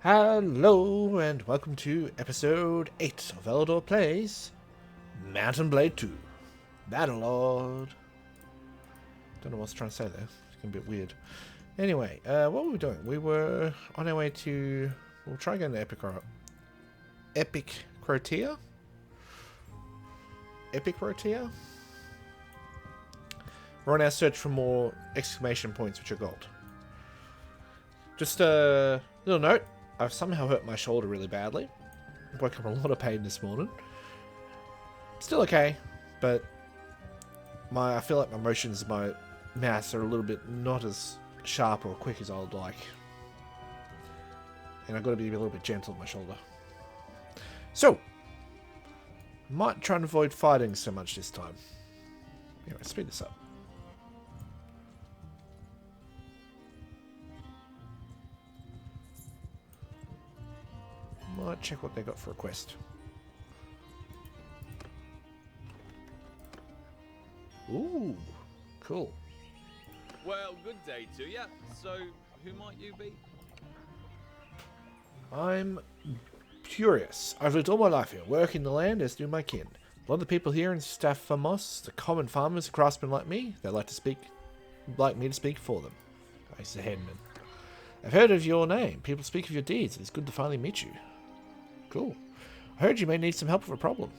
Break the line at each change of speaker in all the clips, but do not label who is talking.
Hello and welcome to episode 8 of Eledor Plays Mount and Blade 2 Bannerlord. Don't know what I was trying to say there. It's getting a bit weird. Anyway, what were we doing? We were on our way to... We'll try again to Epic Crotia? Epic Crotia? We're on our search for more exclamation points which are gold. Just a little note. I've somehow hurt my shoulder really badly. I woke up in a lot of pain this morning. Still okay, but I feel like my motions, my mouse are a little bit not as sharp or quick as I would like. And I've got to be a little bit gentle with my shoulder. So, might try and avoid fighting so much this time. Anyway, speed this up. Might check what they got for a quest. Ooh, cool.
Well, good day to you. So, who might you be?
I'm curious. I've lived all my life here, working the land as do my kin. A lot of the people here in Staphamos, the common farmers, craftsmen like me, they like me to speak for them. He's the headman. I've heard of your name. People speak of your deeds. It's good to finally meet you. Cool. I heard you may need some help with a problem.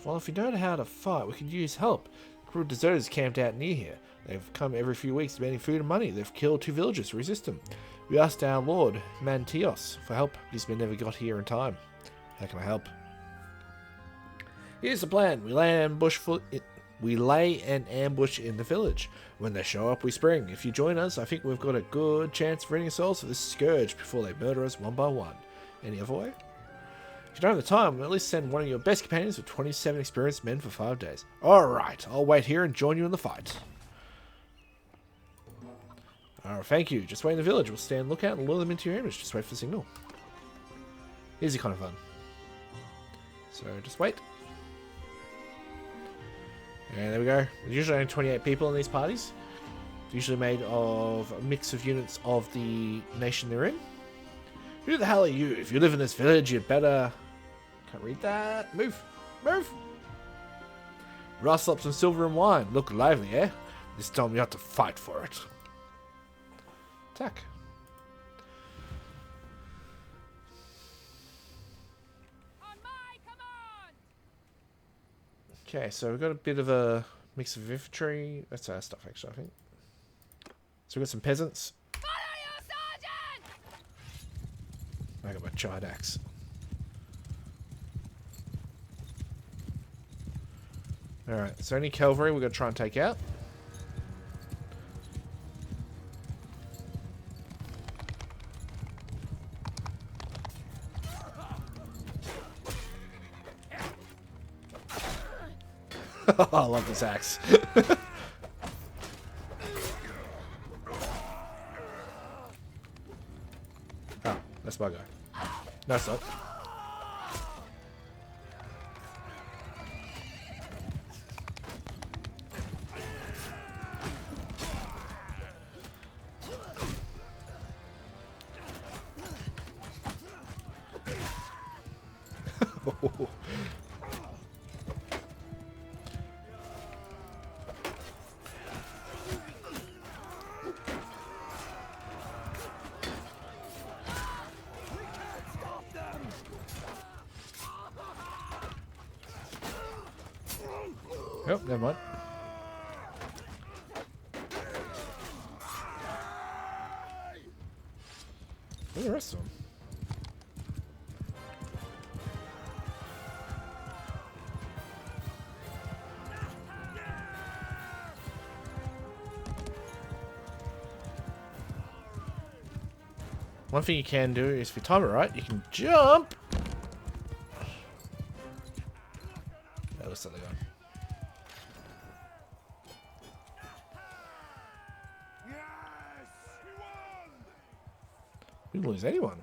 Well, if you don't know how to fight, we could use help. Crew of deserters camped out near here. They've come every few weeks demanding food and money. They've killed 2 villagers to resist them. We asked our lord, Mantios, for help. He's been never got here in time. How can I help? Here's the plan. We lay an ambush in the village. When they show up, we spring. If you join us, I think we've got a good chance of ridding ourselves of this scourge before they murder us one by one. Any other way? If you don't have the time, at least send one of your best companions with 27 experienced men for 5 days. Alright, I'll wait here and join you in the fight. Alright, thank you. Just wait in the village. We'll stand lookout and lure them into your image. Just wait for the signal. Easy kind of fun. So, just wait. And there we go. There's usually only 28 people in these parties. It's usually made of a mix of units of the nation they're in. Who the hell are you? If you live in this village, you'd better... Can't read that. Move. Move. Rustle up some silver and wine. Look lively, eh? This time you have to fight for it. Attack.
On my command.
Okay, so we've got a bit of a mix of infantry. That's our stuff, actually, I think. So we've got some peasants.
Follow your sergeant.
I got my giant axe. Alright, so any cavalry we're going to try and take out. I love this axe. Oh, that's my guy. No, it's not. Oh, never mind. Where are the rest of them? One thing you can do is, if you time it right, you can jump. That looks like they're going. We didn't lose anyone.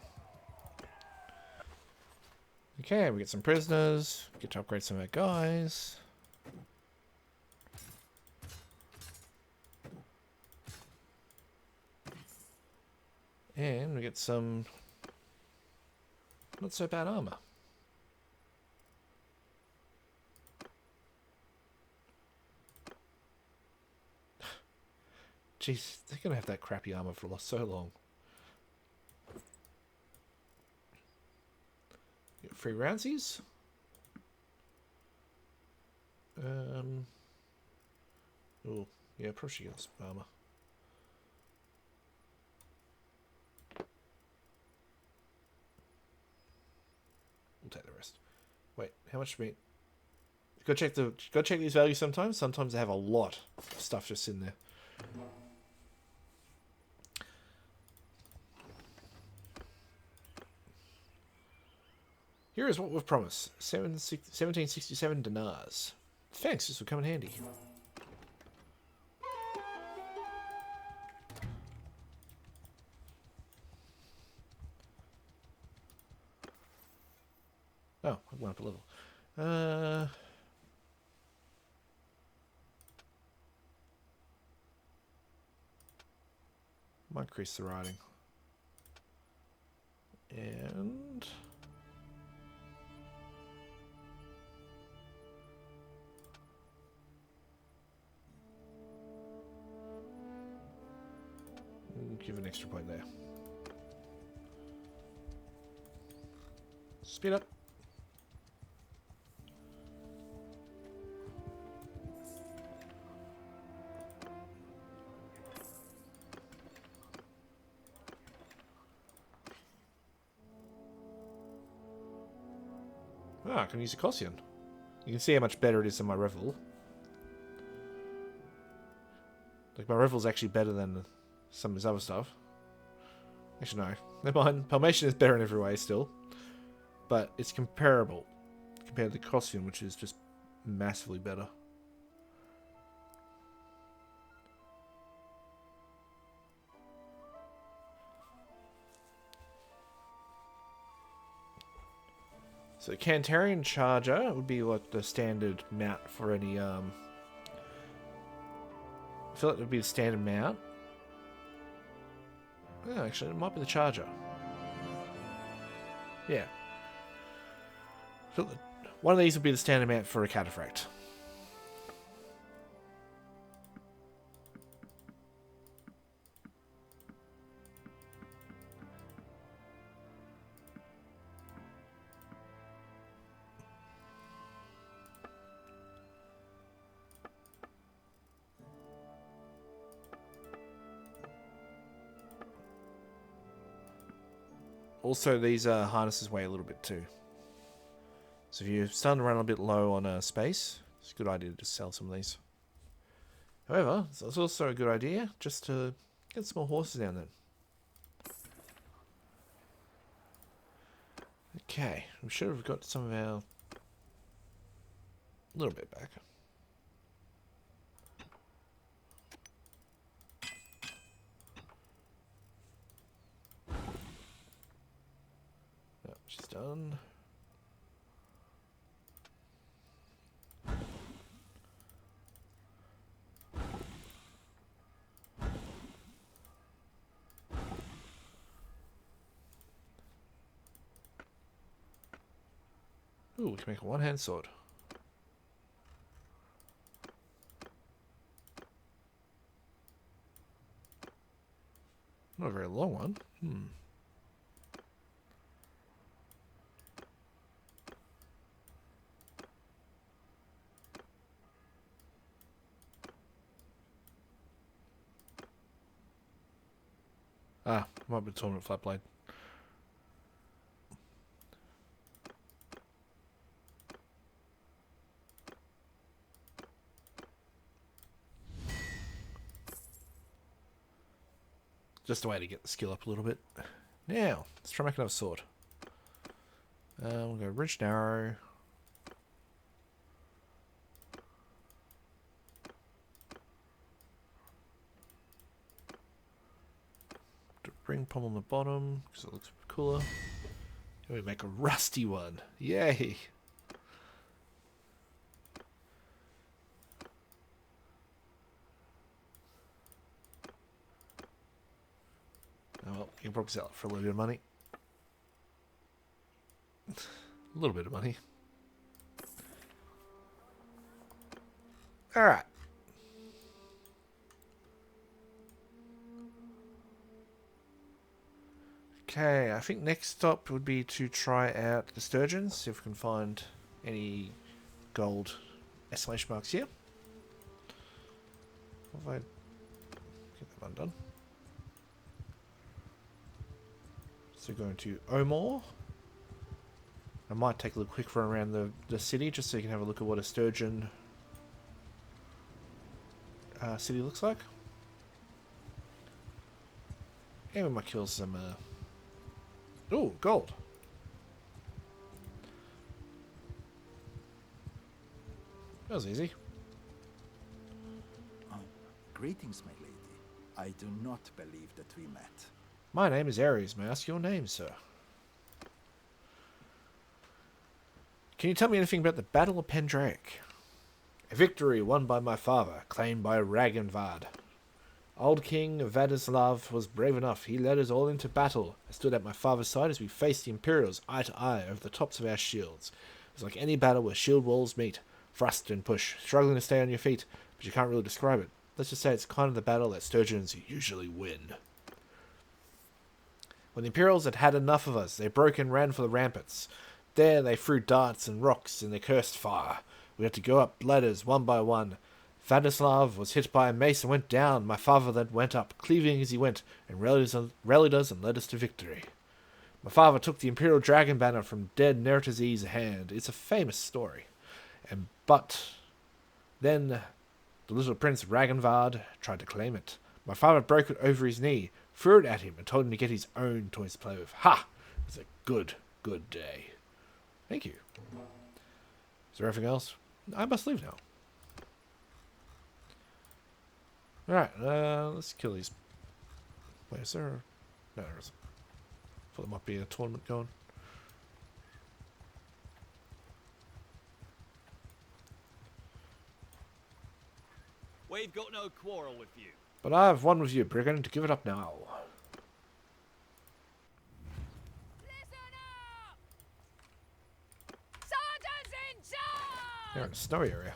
Okay, we get some prisoners. Get to upgrade some of our guys. And we get some Not so bad armor. Jeez, they're gonna have that crappy armor for so long. Get free roundsies. Oh, yeah, probably should get some armor. We'll take the rest. Wait, how much meat? Go check these values sometimes. Sometimes they have a lot of stuff just in there. Here is what we've promised. 1767 dinars. Thanks, this will come in handy. Oh, I went up a level. Might increase the riding. And... give an extra point there. Speed up. Ah, I can use a Cossion. You can see how much better it is than my Revel. Like, my Revel's actually better than some of his other stuff. Actually, no. Never mind. Palmation is better in every way still. But it's comparable compared to the Cossion, which is just massively better. So Cantarian Charger would be like the standard mount for any I feel like it would be the standard mount. Oh, actually it might be the Charger. Yeah. So one of these would be the standard mount for a Cataphract. Also, these harnesses weigh a little bit too. So if you're starting to run a bit low on space, it's a good idea to just sell some of these. However, it's also a good idea just to get some more horses down there. Okay, we should have got some of our... a little bit back. Yep, she's done. Ooh, we can make a one-hand sword. Not a very long one. Ah, might be a tournament flat blade. Just a way to get the skill up a little bit. Now, let's try making another sword. We'll go ridge narrow. Ring pommel on the bottom because it looks cooler. And we make a rusty one. Yay! Oh well, you can probably sell it for a little bit of money. A little bit of money. Alright. Okay, I think next stop would be to try out the sturgeons, see if we can find any gold exclamation marks here. If I get that one done. So going to Omor. I might take a little quick run around the city just so you can have a look at what a sturgeon city looks like. And we might kill some ooh, gold. That was easy.
Greetings, my lady. I do not believe that we met.
My name is Ares. May I ask your name, sir? Can you tell me anything about the Battle of Pendraic? A victory won by my father, claimed by Ragnvard. Old King Vladislav was brave enough. He led us all into battle. I stood at my father's side as we faced the Imperials eye to eye over the tops of our shields. It was like any battle where shield walls meet. Thrust and push, struggling to stay on your feet, but you can't really describe it. Let's just say it's kind of the battle that sturgeons usually win. When the Imperials had had enough of us, they broke and ran for the ramparts. There they threw darts and rocks and they cursed fire. We had to go up ladders one by one. Vladislav was hit by a mace and went down. My father then went up, cleaving as he went, and rallied us and led us to victory. My father took the Imperial Dragon Banner from dead Nertaz's hand. It's a famous story. But then the little prince Ragnvard tried to claim it. My father broke it over his knee, threw it at him, and told him to get his own toys to play with. Ha! It was a good, good day. Thank you. Is there anything else? I must leave now. Alright, let's kill these. Wait, is there... No, there isn't. Thought there might be a tournament going.
We've got no quarrel with you.
But I have one with you, brigand, to give it up now.
Listen up! Sergeants in charge!
They're in a snowy area.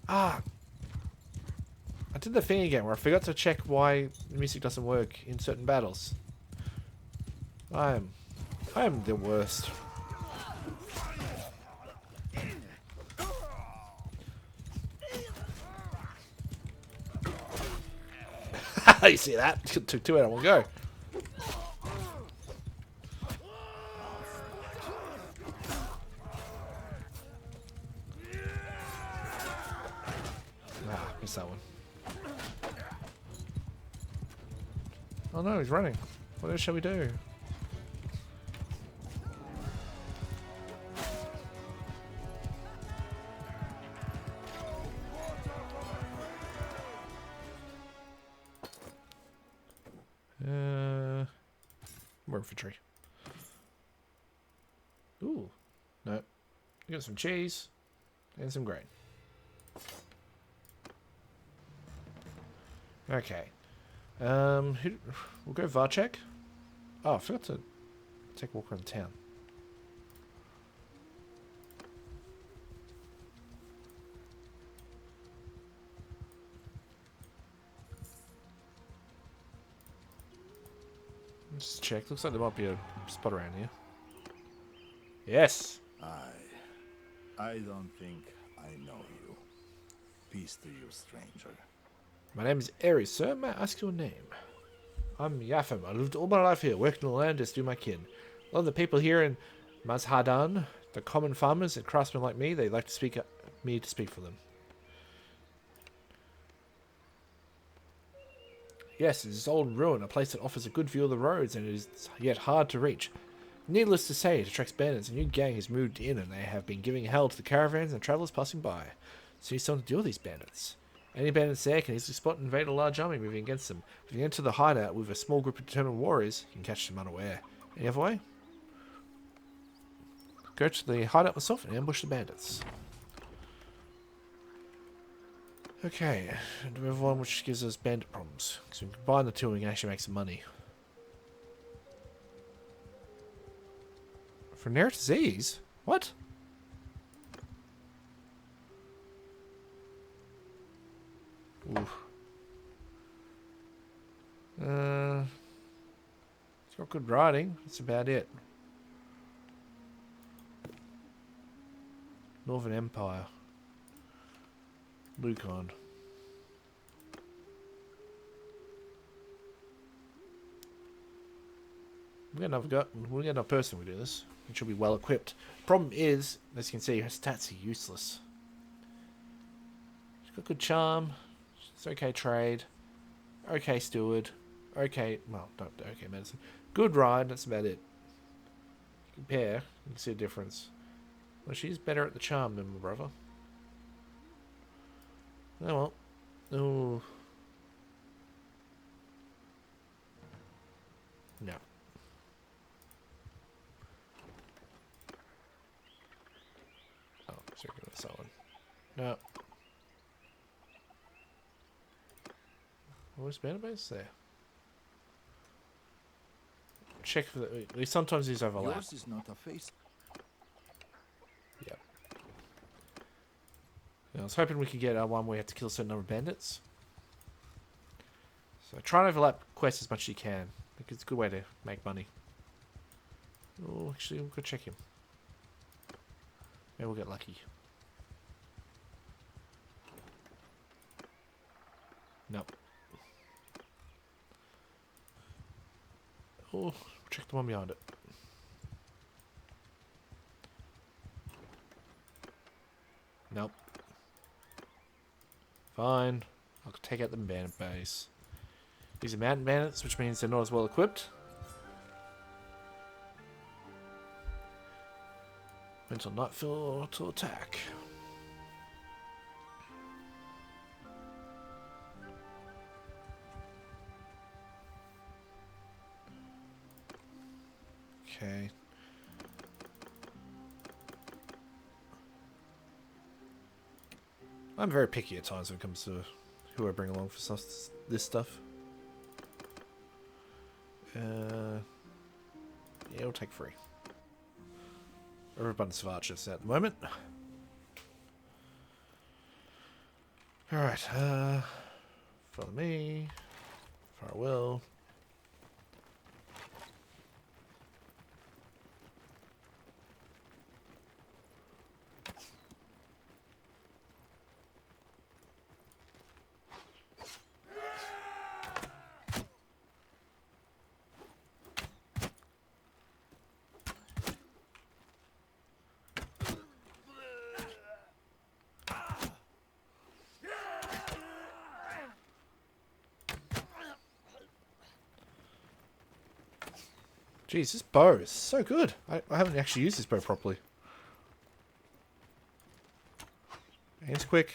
Ah! I did the thing again where I forgot to check why the music doesn't work in certain battles. I am the worst. You see that? Took two out in one go. Ah, missed that one. Oh no, he's running. What else shall we do? More infantry. Ooh. No. We got some cheese and some grain. Okay. We'll go Varchek. Oh, I forgot to take a walk around town. Just check. Looks like there might be a spot around here. Yes.
I don't think I know you. Peace to you, stranger.
My name is Ares, sir. May I ask your name? I'm Yafim. I lived all my life here, working the land as do my kin. A lot of the people here in Mazhadan, the common farmers and craftsmen like me, they like to speak me to speak for them. Yes, it is old ruin, a place that offers a good view of the roads and it is yet hard to reach. Needless to say, it attracts bandits. A new gang has moved in and they have been giving hell to the caravans and travellers passing by. So you need someone to deal with these bandits. Any bandits there can easily spot and invade a large army moving against them. If you enter the hideout with a small group of determined warriors, you can catch them unaware. Any other way? Go to the hideout myself and ambush the bandits. Okay, and we have one which gives us bandit problems. So we can combine the two and we can actually make some money. For rare disease? What? Oof. It's got good riding. That's about it. Northern Empire. Lucon. We'll get another person we do this. It should be well equipped. Problem is, as you can see, her stats are useless. She's got good charm. It's okay trade. Okay steward. Okay, well, not okay medicine. Good ride, that's about it. Compare, you can see a difference. Well, she's better at the charm than my brother. Oh well. Ooh. No. Oh, circular solid. No. Where's banner base? There. Check for the. Sometimes these overlap.
Yours is not a face.
Yep. I was hoping we could get one where we have to kill a certain number of bandits. So try and overlap quests as much as you can. I think it's a good way to make money. Oh, actually, we'll go check him. Maybe we'll get lucky. Nope. Oh, check the one behind it. Nope. Fine. I'll take out the bandit base. These are mountain bandits, which means they're not as well equipped. Mental Nightfall to attack. Okay. I'm very picky at times when it comes to who I bring along for this stuff. Yeah, we'll take 3. Overabundance of archers at the moment. Alright, follow me. Farewell. Jeez, this bow is so good. I haven't actually used this bow properly. And it's quick.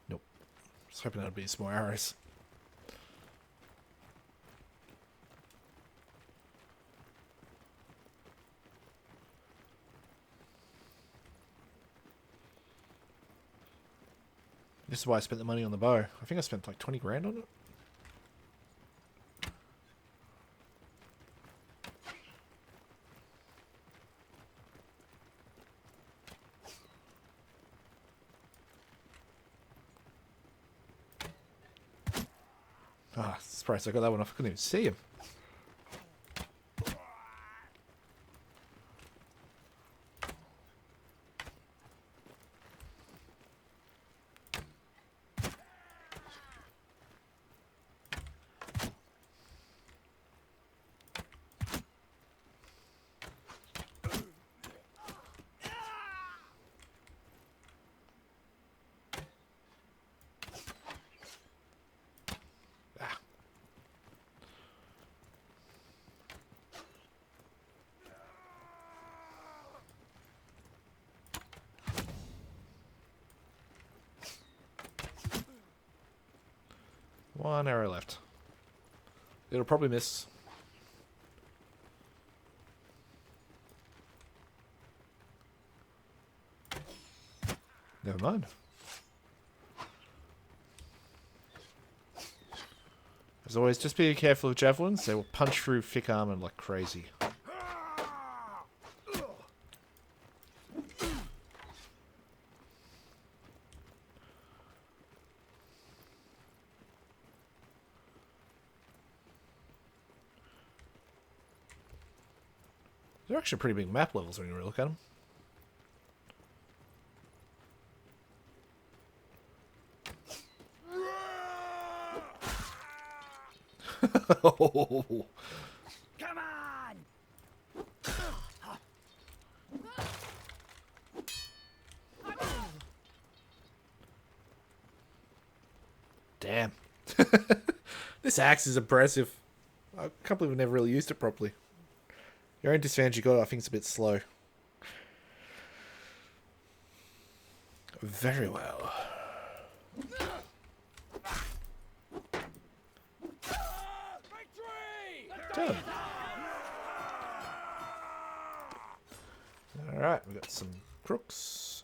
I was hoping that would be some more arrows. This is why I spent the money on the bow. I think I spent like 20 grand on it. Ah, surprised I got that one off. I couldn't even see him. One arrow left. It'll probably miss. Never mind. As always, just be careful of javelins. They will punch through thick armor like crazy. They're actually pretty big map levels when you really look at them.
Come on!
Damn. This axe is impressive. I can't believe I've never really used it properly. Your own disadvantage you got, I think it's a bit slow. Very well. Done. Alright, we got some crooks.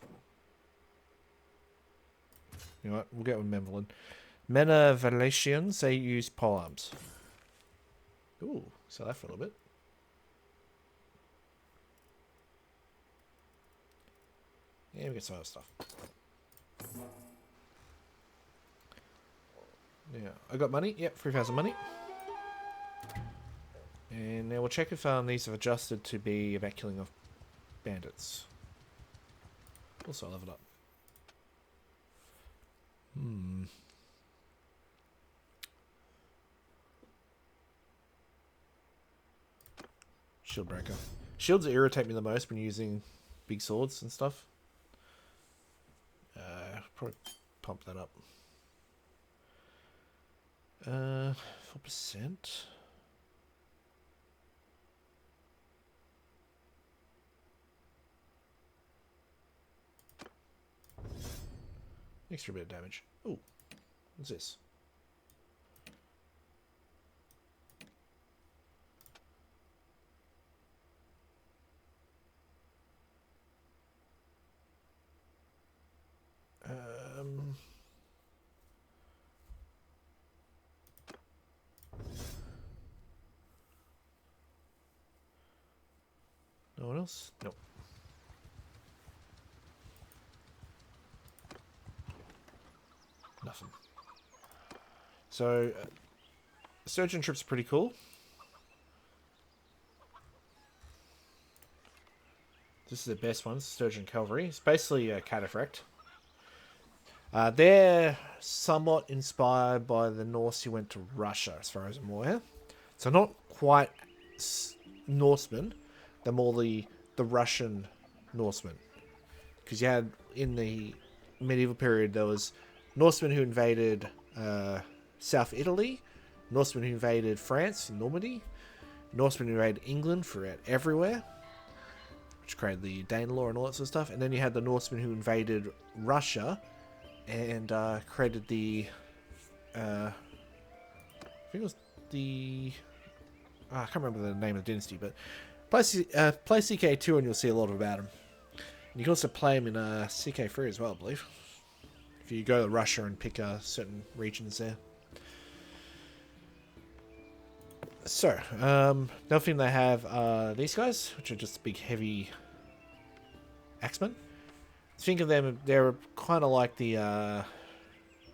You know what, we'll get with Memberlin. Men of Valetians, they use polearms. Ooh, sell that for a little bit. Yeah, we get some other stuff. Yeah, I got money. Yep, 3,000 money. And now we'll check if these have adjusted to be about killing off bandits. Also, I'll level it up. Shield breaker. Shields irritate me the most when using big swords and stuff. Probably pump that up. 4%. Extra bit of damage. Ooh, what's this? No one else? Nope. Nothing. So, Sturgeon Trip's pretty cool. This is the best one, Sturgeon Cavalry. It's basically a cataphract. They're somewhat inspired by the Norse who went to Russia, as far as I'm aware. So not quite Norsemen. They're more the Russian Norsemen. Because you had, in the medieval period, there was Norsemen who invaded South Italy, Norsemen who invaded France in Normandy, Norsemen who invaded England throughout everywhere, which created the Bannerlord and all that sort of stuff. And then you had the Norsemen who invaded Russia and created the I think it was the I can't remember the name of the dynasty, but play CK2 and you'll see a lot about them. And you can also play them in CK3 as well, I believe, if you go to Russia and pick certain regions there. So, another thing they have are these guys, which are just big, heavy axemen. Think of them, they're kind of like the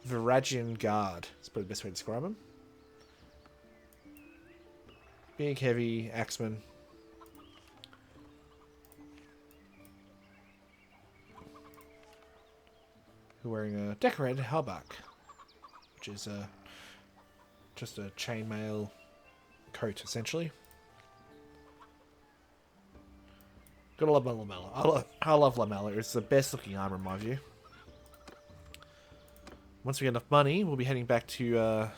Varagian Guard. That's probably the best way to describe them. Big, heavy axemen. Who are wearing a decorated hauberk, which is just a chainmail coat, essentially. Gotta love my lamella. I love lamella. It's the best looking armor in my view. Once we get enough money, we'll be heading back to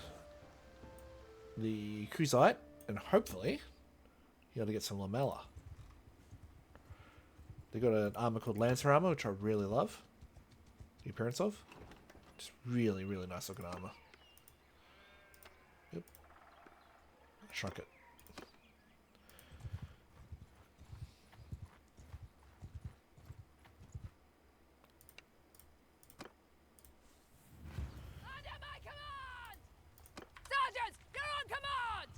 the Crusite, and hopefully be able to get some lamella. They got an armor called Lancer armor, which I really love the appearance of. Just really, really nice looking armor. Chuck it.
Under my command! Sergeants, you're on command!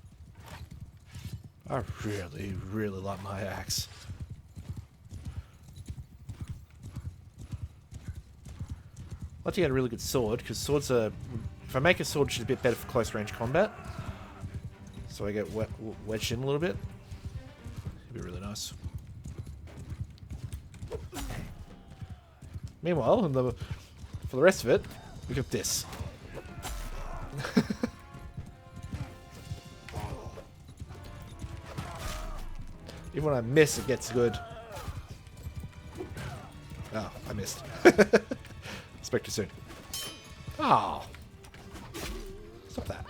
I really, really like my axe. I'd like to get a really good sword, because swords are... If I make a sword, it's a bit better for close range combat. So I get wedged in a little bit. It'd be really nice. Meanwhile, for the rest of it, we got this. Even when I miss, it gets good. Oh, I missed. Expect you soon. Oh. Stop that.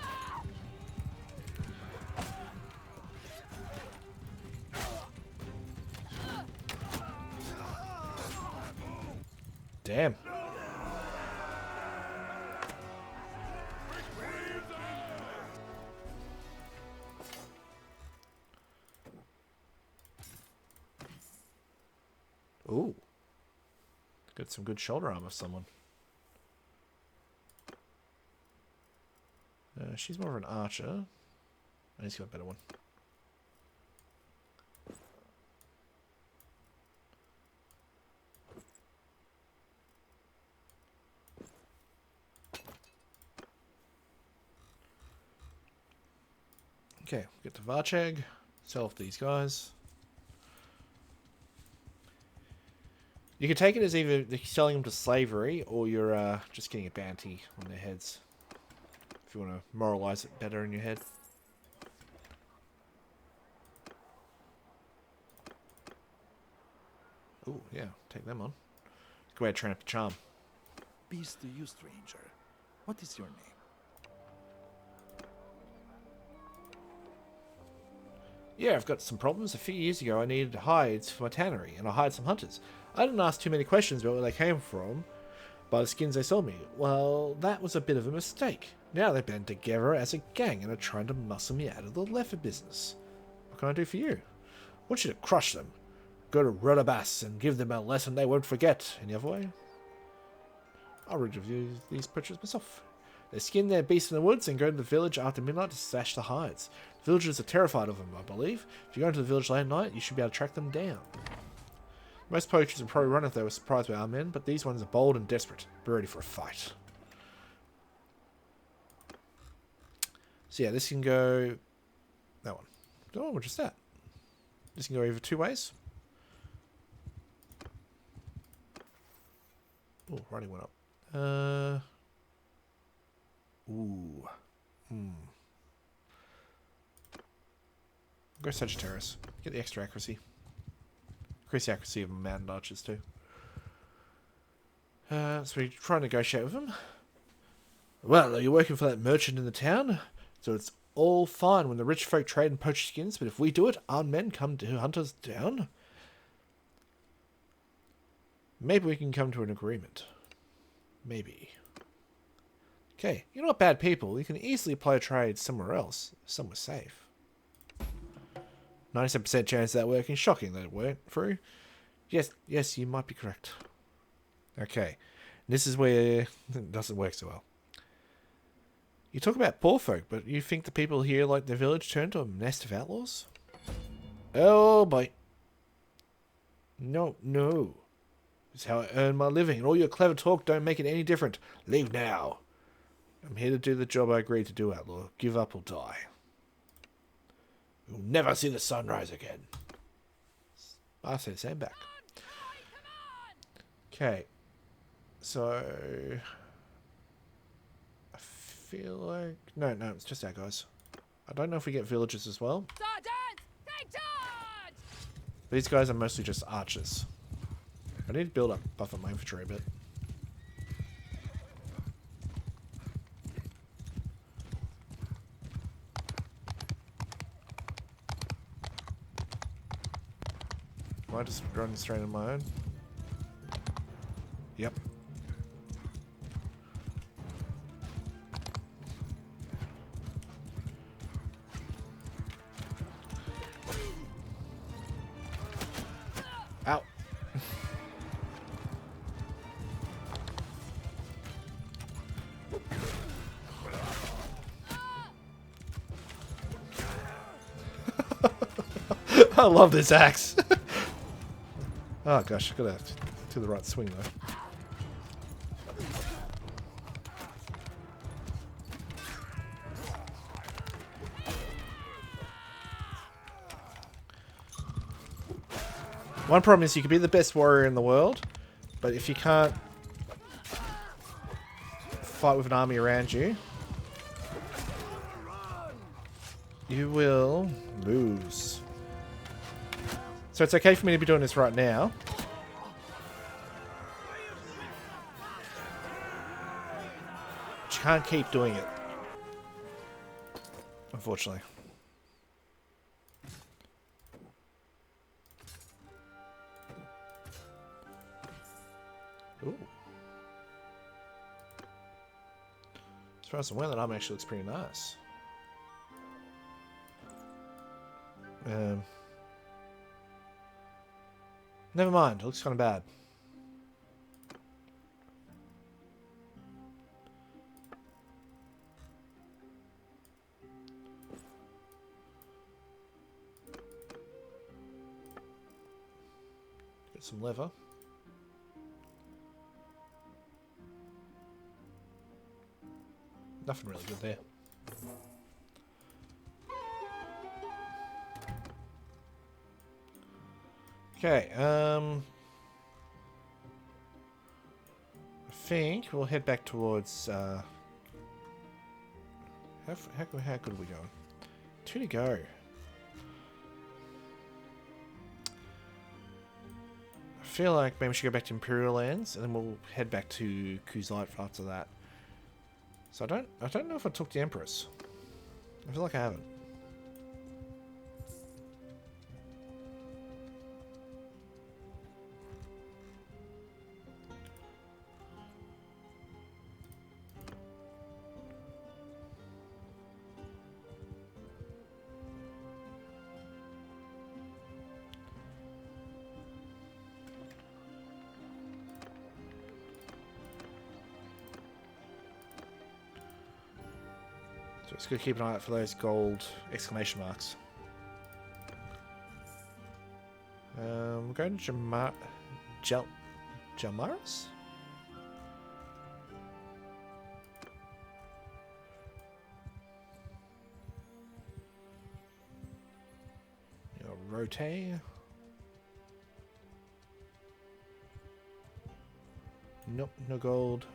Damn. Ooh. Got some good shoulder armor, someone. She's more of an archer. I need to get a better one. Okay, get to Varcheg. Sell off these guys. You can take it as either selling them to slavery or you're just getting a bounty on their heads. If you want to moralize it better in your head. Ooh, yeah, take them on. Go ahead, train up your charm.
Peace to you, stranger. What is your name?
Yeah, I've got some problems. A few years ago, I needed hides for my tannery, and I hired some hunters. I didn't ask too many questions about where they came from by the skins they sold me. Well, that was a bit of a mistake. Now they've been together as a gang and are trying to muscle me out of the leather business. What can I do for you? I want you to crush them. Go to Rodabas and give them a lesson they won't forget. Any other way? I'll review these butchers myself. They skin their beasts in the woods and go to the village after midnight to stash the hides. The villagers are terrified of them, I believe. If you go into the village late at night, you should be able to track them down. Most poachers would probably run if they were surprised by our men, but these ones are bold and desperate. Be ready for a fight. So yeah, this can go... That one. Oh, what is that? This can go either two ways. Oh, writing went up. Ooh. Go Sagittarius. Get the extra accuracy. Increase the accuracy of mountain archers too. So we try and negotiate with them. Well, are you working for that merchant in the town? So it's all fine when the rich folk trade in poached skins, but if we do it, armed men come to hunt us down? Maybe we can come to an agreement. Maybe. Okay, you're not bad people. You can easily apply a trade somewhere else. Somewhere safe. 97% chance of that working. Shocking that it went through. Yes, you might be correct. Okay. This is where it doesn't work so well. You talk about poor folk, but you think the people here like the village turned to a nest of outlaws? Oh boy. No. It's how I earn my living, and all your clever talk don't make it any different. Leave now. I'm here to do the job I agreed to do, outlaw. Give up or die. You'll never see the sunrise again. I say the same back. Okay. So... I feel like... No, it's just our guys. I don't know if we get villagers as well.
Sergeant, take charge!
These guys are mostly just archers. I need to build up buff up my infantry a bit. Am I just running straight on my own? Yep. I love this axe. Oh gosh, I gotta do the right swing though. One problem is you can be the best warrior in the world, but if you can't fight with an army around you, you will lose. So it's okay for me to be doing this right now. But you can't keep doing it. Unfortunately. Ooh. As far as I'm aware, that arm actually looks pretty nice. Never mind, it looks kind of bad. Get some leather. Nothing really good there. Okay, I think we'll head back towards, how good are we going? 2 to go. I feel like maybe we should go back to Imperial Lands, and then we'll head back to Kuzite after that. So I don't know if I took the Empress. I feel like I haven't. So it's good to keep an eye out for those gold exclamation marks. We're going to Jamaris? Rotate. Nope, no gold.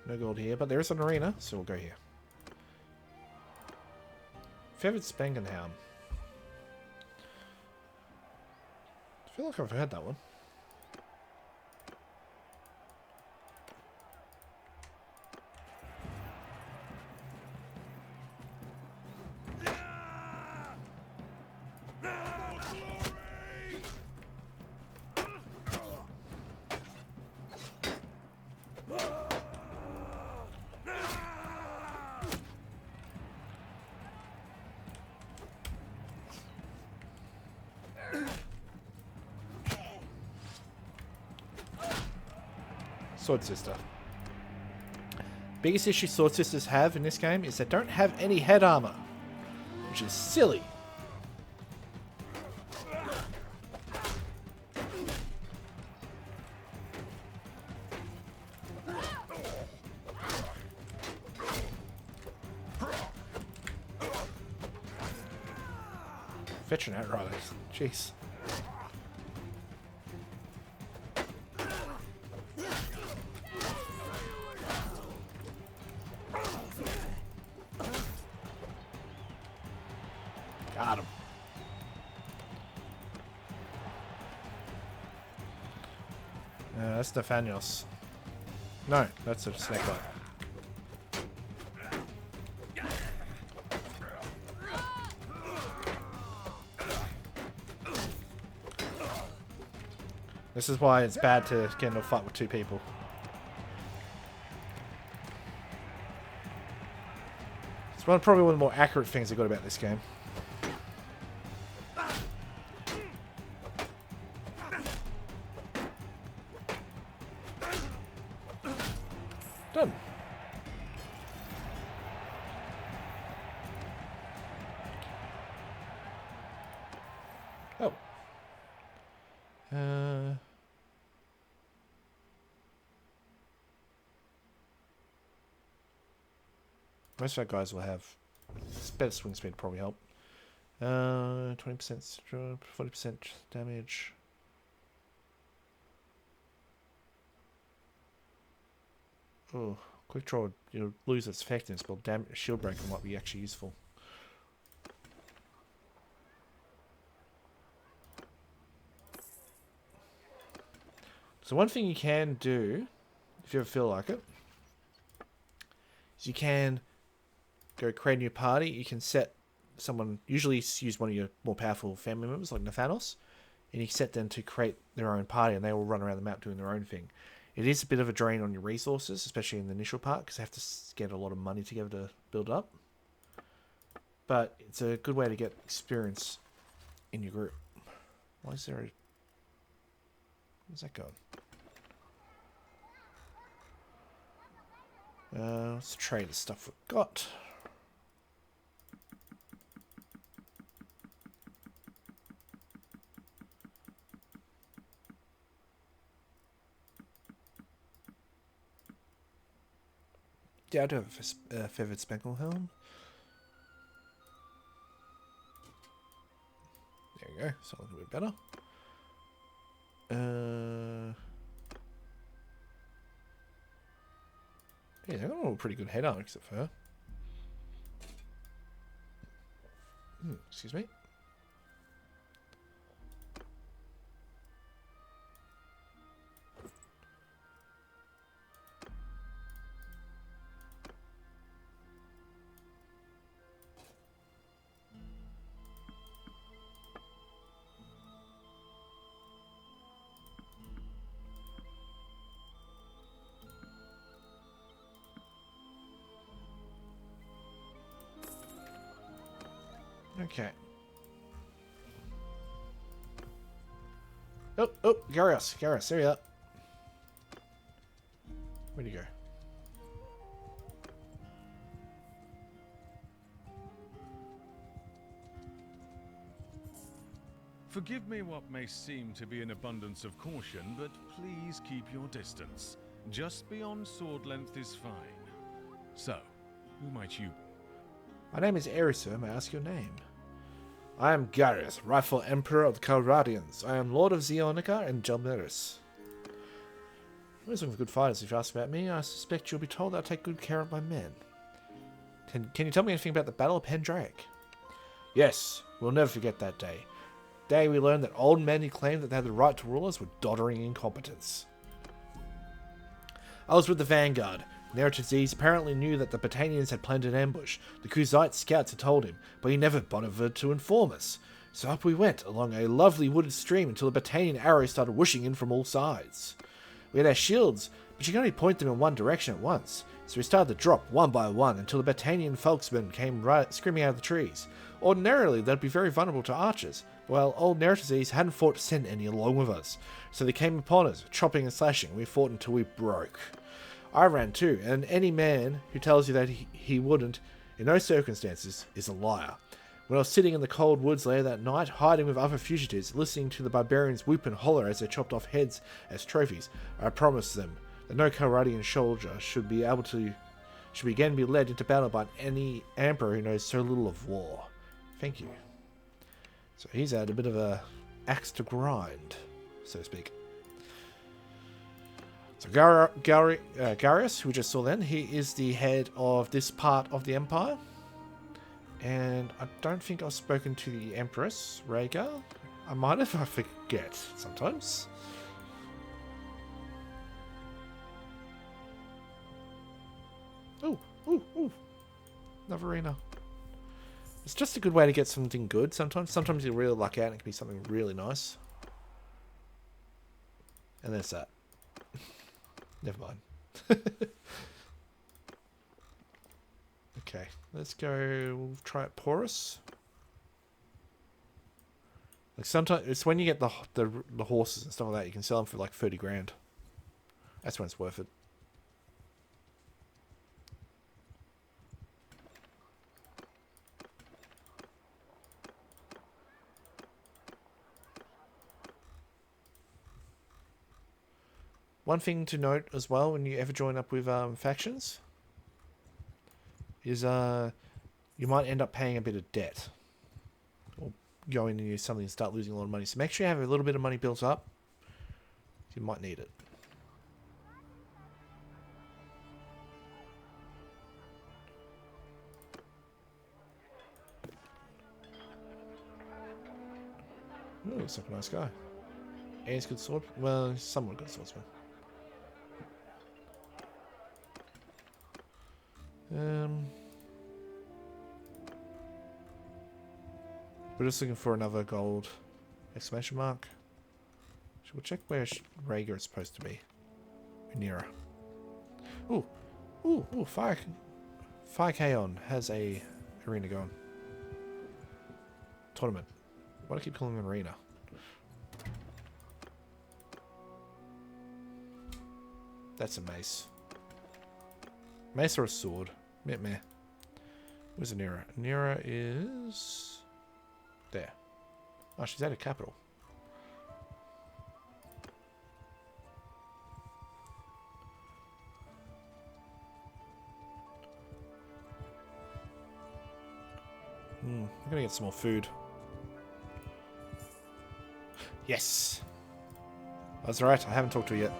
No gold here, but there is an arena, so we'll go here. Feathered Spangenhelm. I feel like I've heard that one. Sword Sister. Biggest issue Sword Sisters have in this game is they don't have any head armor, which is silly. Veteran Outriders. Jeez. Got him. That's Nathanios. No, that's a snakebite. This is why it's bad to get into a fight with 2 people. It's probably one of the more accurate things I got about this game. Done. Oh. Most of our guys will have better swing speed, probably help. 20%, 40% damage. Oh, quick draw, you'll lose its effectiveness, but shield breaker might be actually useful. So one thing you can do, if you ever feel like it, is you can go create a new party. You can set someone, usually use one of your more powerful family members like Nathanos, and you can set them to create their own party and they will run around the map doing their own thing. It is a bit of a drain on your resources, especially in the initial part, because they have to get a lot of money together to build up. But it's a good way to get experience in your group. Why is there a... Where's that going? Let's trade the stuff we've got. Yeah, I do have a feathered speckle helm. There you go. Something a bit better. Yeah, they've got a pretty good head armor except for her. Excuse me. Okay. Oh, Garrus, there you are. Where'd you go?
Forgive me what may seem to be an abundance of caution, but please keep your distance. Just beyond sword length is fine. So, who might you be?
My name is Erisa. May I ask your name? I am Garrus, rightful Emperor of the Calradians. I am Lord of Zeonica and Gelmeris. I'm always looking for good fighters. If you ask about me, I suspect you'll be told that I take good care of my men. Can you tell me anything about the Battle of Pendrake? Yes, we'll never forget that day. Day we learned that old men who claimed that they had the right to rule us were doddering incompetents. I was with the vanguard. Neratides apparently knew that the Battanians had planned an ambush. The Kuzite scouts had told him, but he never bothered to inform us. So up we went, along a lovely wooded stream until the Battanian arrows started whooshing in from all sides. We had our shields, but you can only point them in one direction at once, so we started to drop one by one until the Battanian folksmen came screaming out of the trees. Ordinarily, they'd be very vulnerable to archers, while old Neratides hadn't thought to send any along with us, so they came upon us, chopping and slashing. We fought until we broke. I ran too, and any man who tells you that he wouldn't, in no circumstances, is a liar. When I was sitting in the cold woods later that night, hiding with other fugitives, listening to the barbarians whoop and holler as they chopped off heads as trophies, I promised them that no Calradian soldier should again be led into battle by any emperor who knows so little of war. Thank you. So he's had a bit of a axe to grind, so to speak. So Garrus, who we just saw then, he is the head of this part of the Empire. And I don't think I've spoken to the Empress, Rhaegar. I might have, I forget sometimes. Ooh. Navarina. It's just a good way to get something good sometimes. Sometimes you really luck out and it can be something really nice. And there's that. Never mind. Okay, let's go. We'll try it porous. Like sometimes it's when you get the horses and stuff like that, you can sell them for like 30 grand. That's when it's worth it. One thing to note as well when you ever join up with factions is you might end up paying a bit of debt or going into something and start losing a lot of money. So make sure you have a little bit of money built up. You might need it. Ooh, looks like a nice guy. And he's a good sword. Well, he's somewhat good swordsman. We're just looking for another gold exclamation mark. We'll check where Rhaegar is supposed to be. Rhaenyra. Ooh. Ooh, Fire Kaon has a arena going. Tournament. Why do I keep calling it an arena? That's a mace. Mace or a sword? Meh. Where's Rhaenyra? Rhaenyra is... there. Oh, she's at a capital. I'm gonna get some more food. Yes! That's right, I haven't talked to her yet.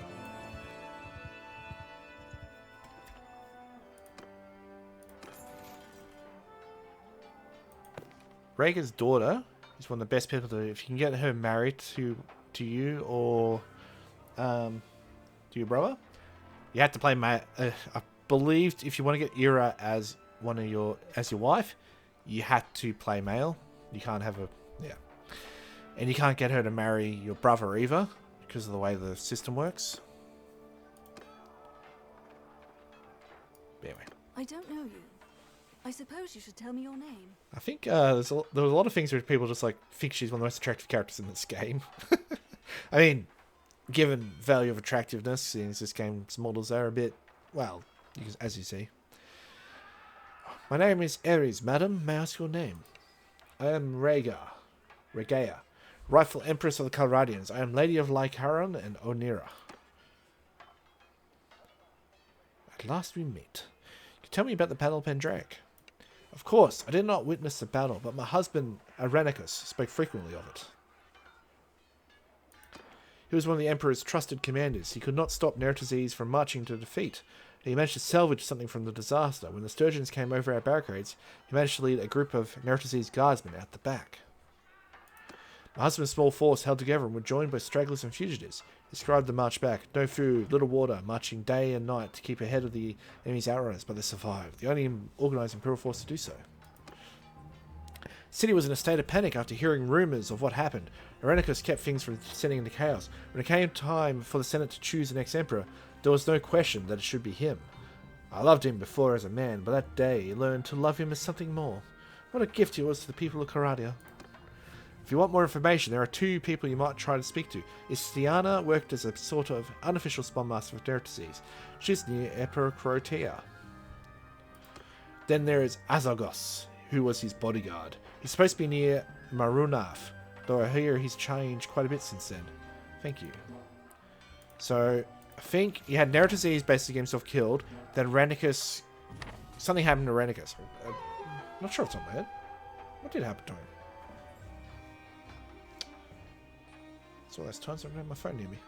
Rhaegar's daughter is one of the best people to... if you can get her married to you or to your brother, you have to play I believe if you want to get Ira as your wife, you had to play male. You can't have a... yeah. And you can't get her to marry your brother either, because of the way the system works. But anyway.
I don't know you. I suppose you should tell me your name.
I think there was a lot of things where people just like think she's one of the most attractive characters in this game. I mean, given value of attractiveness, since this game's models are a bit, well, as you see. My name is Ares, madam. May I ask your name? I am Rhaegar, rightful Empress of the Calradians. I am Lady of Lycaron and Onira. At last we meet. Can you tell me about the Battle of Pendrag? Of course, I did not witness the battle, but my husband, Irenicus, spoke frequently of it. He was one of the Emperor's trusted commanders. He could not stop Nertazes from marching to defeat. He managed to salvage something from the disaster. When the Sturgeons came over our barricades, he managed to lead a group of Nertazes guardsmen out the back. My husband's small force held together and were joined by stragglers and fugitives. He described the march back. No food, little water, marching day and night to keep ahead of the enemy's outrunners, but they survived. The only organised Imperial force to do so. The city was in a state of panic after hearing rumours of what happened. Irenicus kept things from descending into chaos. When it came time for the Senate to choose the next emperor, there was no question that it should be him. I loved him before as a man, but that day I learned to love him as something more. What a gift he was to the people of Caradia. If you want more information, there are two people you might try to speak to. Istiana worked as a sort of unofficial spawn master of Nertazes. She's near Epicrotea. Then there is Azagos, who was his bodyguard. He's supposed to be near Marunaf, though I hear he's changed quite a bit since then. Thank you. So, I think he had Nertazes basically get himself killed, then Irenicus... something happened to Irenicus. I'm not sure what's on my head. What did happen to him? It's all those times I don't have my phone near me.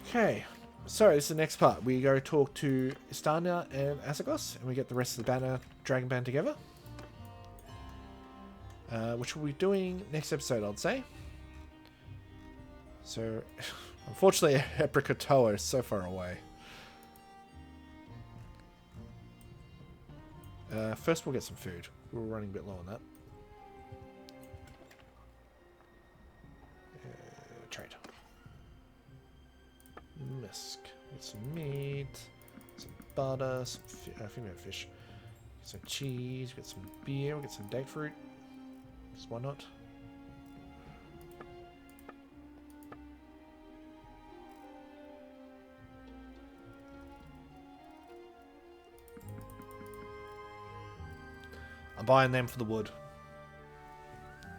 Okay, so this is the next part. We go talk to Istana and Azagos, and we get the rest of the banner Dragon Band together. Which we'll be doing next episode, I'd say. So, unfortunately, Epicrotea is so far away. First, we'll get some food. We're running a bit low on that. Trade. Misk. Get some meat, some butter, some I think we have fish. Get some cheese, get some beer, we'll get some date fruit. Just why not? I'm buying them for the wood.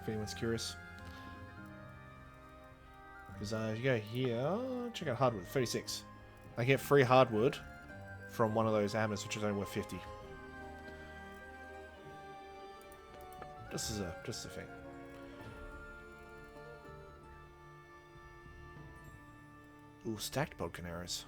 If anyone's curious. Because if you go here, check out hardwood, 36. I get free hardwood from one of those hammers, which is only worth 50. Just as a thing. Ooh, stacked bodkin arrows.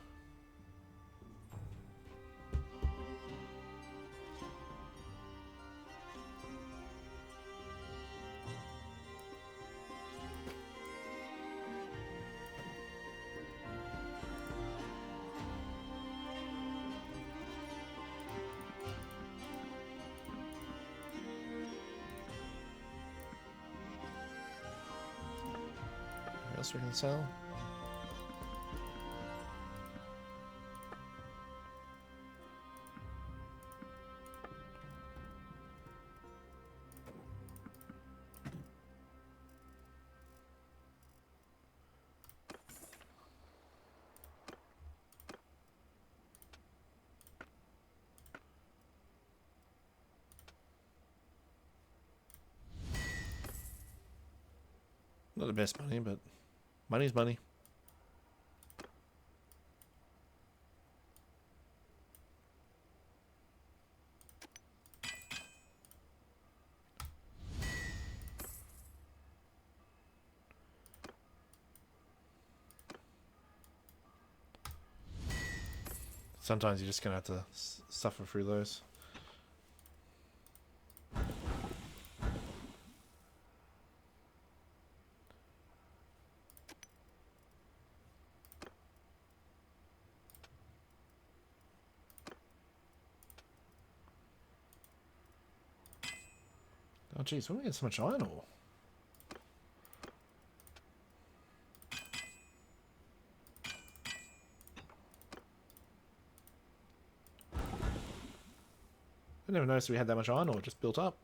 What else we can sell? Not the best money, but money's money. Sometimes you're just gonna have to suffer through those. Oh jeez, why do we get so much iron ore? I never noticed we had that much iron ore just built up.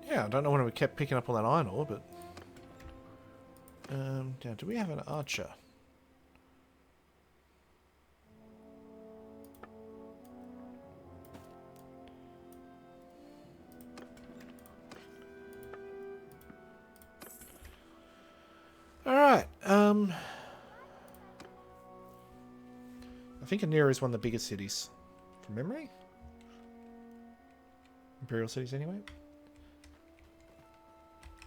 Yeah, I don't know when we kept picking up all that iron ore, but... now, do we have an archer? Alright, I think Anira is one of the biggest cities. From memory? Imperial cities, anyway.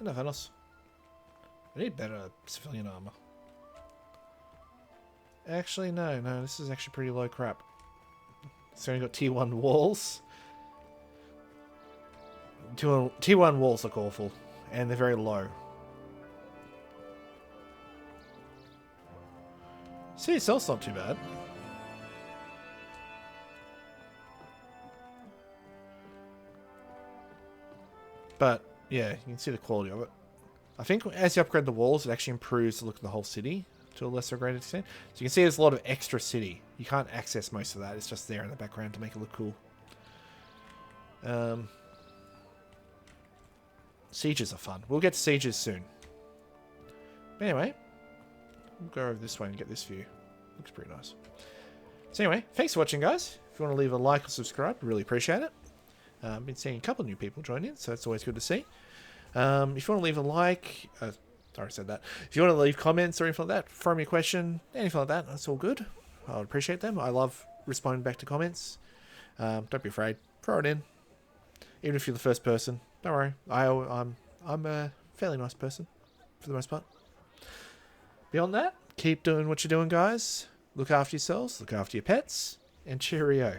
Nothing else. I need better civilian armor. Actually, no, this is actually pretty low crap. It's only got tier 1 walls. Tier 1 walls look awful, and they're very low. City itself's not too bad. But yeah, you can see the quality of it. I think as you upgrade the walls, it actually improves the look of the whole city to a lesser great extent. So you can see there's a lot of extra city. You can't access most of that. It's just there in the background to make it look cool. Sieges are fun. We'll get to sieges soon. But anyway, we'll go over this way and get this view. Looks pretty nice. So anyway, thanks for watching, guys. If you want to leave a like or subscribe, really appreciate it. I've been seeing a couple of new people join in, so it's always good to see. If you want to leave a like, sorry I said that. If you want to leave comments or anything like that, throw me a question, anything like that, that's all good. I would appreciate them. I love responding back to comments. Don't be afraid. Throw it in. Even if you're the first person, don't worry. I'm a fairly nice person, for the most part. Beyond that, keep doing what you're doing, guys. Look after yourselves, look after your pets, and cheerio.